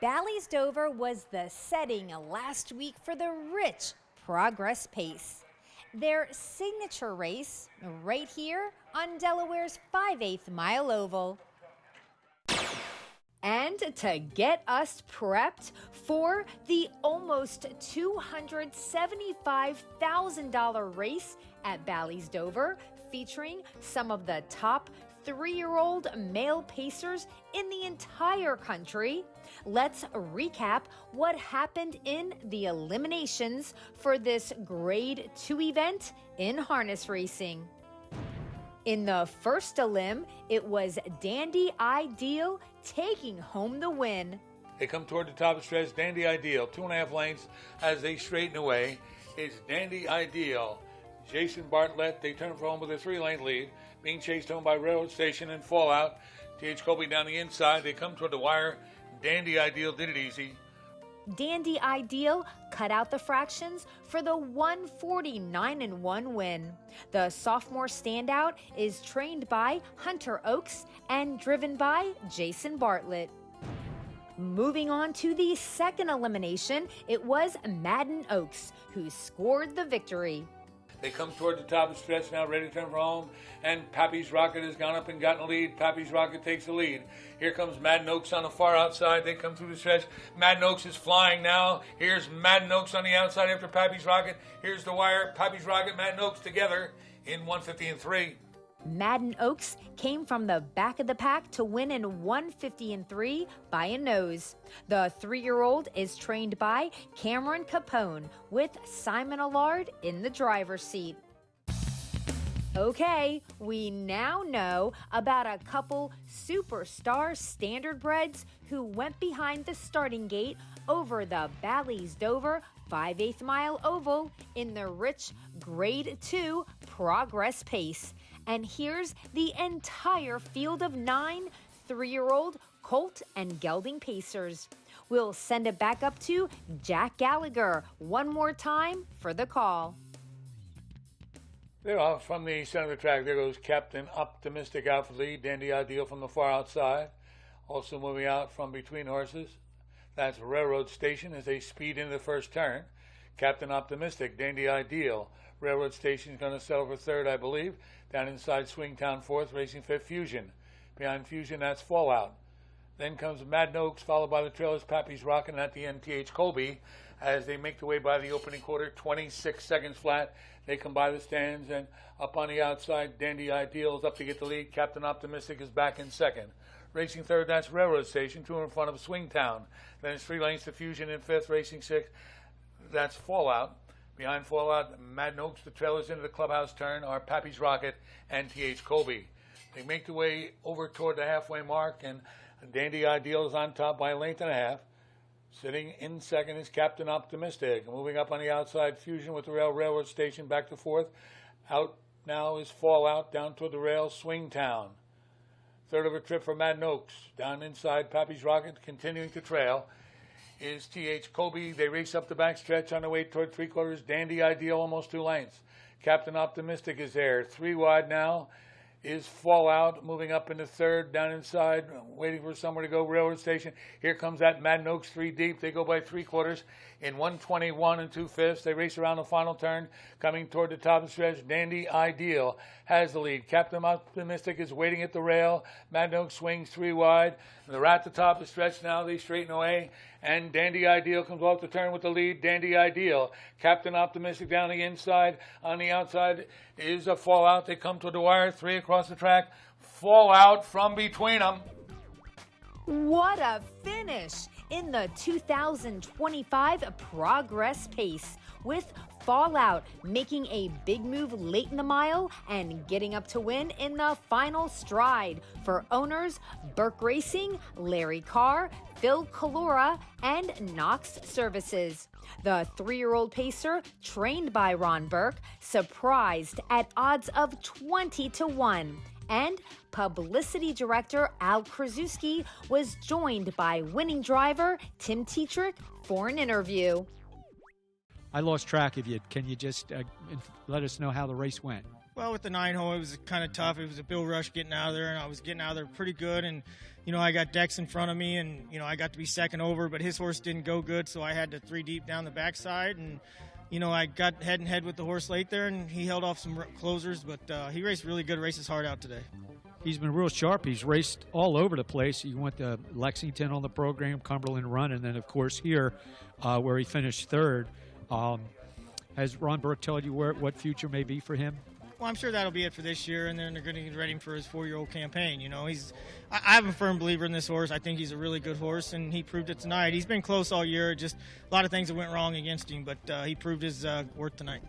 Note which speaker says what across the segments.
Speaker 1: Bally's Dover was the setting last week for the rich Progress Pace. Their signature race right here on Delaware's 5/8 mile oval. And to get us prepped for the almost $275,000 race at Bally's Dover, featuring some of the top 3-year-old male pacers in the entire country, let's recap what happened in the eliminations for this Grade 2 event in harness racing. In the first elim, it was Dandy Ideal taking home the win.
Speaker 2: They come toward the top of the stretch. Dandy Ideal, 2.5 lengths as they straighten away. It's Dandy Ideal. Jason Bartlett, they turn for home with a 3-length lead, being chased home by Railroad Station and Fallout. T.H. Colby down the inside. They come toward the wire. Dandy Ideal did it easy.
Speaker 1: Dandy Ideal cut out the fractions for the 149-1 win. The sophomore standout is trained by Hunter Oakes and driven by Jason Bartlett. Moving on to the second elimination, it was Madden Oakes who scored the victory.
Speaker 2: They come toward the top of the stretch now, ready to turn for home, and Pappy's Rocket has gone up and gotten the lead. Pappy's Rocket takes the lead. Here comes Madden Oakes on the far outside. They come through the stretch. Madden Oakes is flying now. Here's Madden Oakes on the outside after Pappy's Rocket. Here's the wire. Pappy's Rocket, Madden Oakes together in 150-3.
Speaker 1: Madden Oakes came from the back of the pack to win in 150-3 by a nose. The 3-year-old is trained by Cameron Capone with Simon Allard in the driver's seat. Okay, we now know about a couple superstar standardbreds who went behind the starting gate over the Bally's Dover 5/8 mile oval in the rich Grade 2 Progress Pace. And here's the entire field of 9 3-year-old colt and gelding pacers. We'll send it back up to Jack Gallagher one more time for the call.
Speaker 2: They're off from the center of the track. There goes Captain Optimistic out for the lead. Dandy Ideal from the far outside. Also moving out from between horses. That's Railroad Station as they speed into the first turn. Captain Optimistic, Dandy Ideal. Railroad Station is going to settle for third, I believe. Down inside Swingtown fourth, racing fifth Fusion. Behind Fusion, that's Fallout. Then comes Madden Oakes, followed by the trailers Pappy's Rockin' at the end, T.H. Colby, as they make their way by the opening quarter, 26 seconds flat. They come by the stands, and up on the outside, Dandy Ideal is up to get the lead. Captain Optimistic is back in second. Racing third, that's Railroad Station, 2 in front of Swingtown. Then it's 3 lengths to Fusion in fifth, racing sixth. That's Fallout. Behind Fallout, Madden Oakes, the trailers into the clubhouse turn are Pappy's Rocket and T.H. Colby. They make their way over toward the halfway mark, and Dandy Ideal is on top by a length and a half. Sitting in second is Captain Optimistic. Moving up on the outside, Fusion with the Railroad Station back to fourth. Out now is Fallout down toward the rail, Swingtown. Third of a trip for Madden Oakes. Down inside, Pappy's Rocket continuing to trail is T.H. Colby. They race up the back stretch on the way toward 3/4. Dandy Ideal almost 2 lengths. Captain Optimistic is there. 3 wide now is Fallout, moving up into third, down inside, waiting for somewhere to go, Railroad Station. Here comes that Madden Oakes 3 deep. They go by 3/4 in 121 2/5. They race around the final turn, coming toward the top of the stretch. Dandy Ideal has the lead. Captain Optimistic is waiting at the rail. Madden Oakes swings 3 wide. They're at the top of the stretch now. They straighten away, and Dandy Ideal comes off the turn with the lead. Dandy Ideal. Captain Optimistic down the inside. On the outside is a Fallout. They come to the wire, 3 across the track. Fallout from between them.
Speaker 1: What a finish in the 2025 Progress Pace, with Fallout making a big move late in the mile and getting up to win in the final stride for owners Burke Racing, Larry Karr, Phil Collura, and Knox Services. The 3-year-old pacer, trained by Ron Burke, surprised at odds of 20-1. And Publicity Director Al Kraszewski was joined by winning driver Tim Tetrick for an interview.
Speaker 3: I lost track of you. Can you just let us know how the race went? Well, with the 9-hole, it was kind of tough. It was a Bill Rush getting out of there, and I was getting out of there pretty good. And, I got Dex in front of me, and, I got to be second over, but his horse didn't go good, so I had to 3 deep down the backside. And, I got head and head with the horse late there, and he held off some closers, but he raced really good, raced his heart out today.
Speaker 4: He's been real sharp. He's raced all over the place. He went to Lexington on the program, Cumberland Run, and then, of course, here where he finished third. Has Ron Burke told you what future may be for him?
Speaker 3: Well, I'm sure that'll be it for this year, and then they're going to get ready for his 4-year-old campaign. I'm a firm believer in this horse. I think he's a really good horse, and he proved it tonight. He's been close all year. Just a lot of things that went wrong against him, but he proved his worth tonight.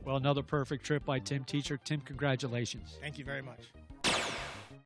Speaker 4: Well, another perfect trip by Tim Tetrick. Tim, congratulations.
Speaker 3: Thank you very much.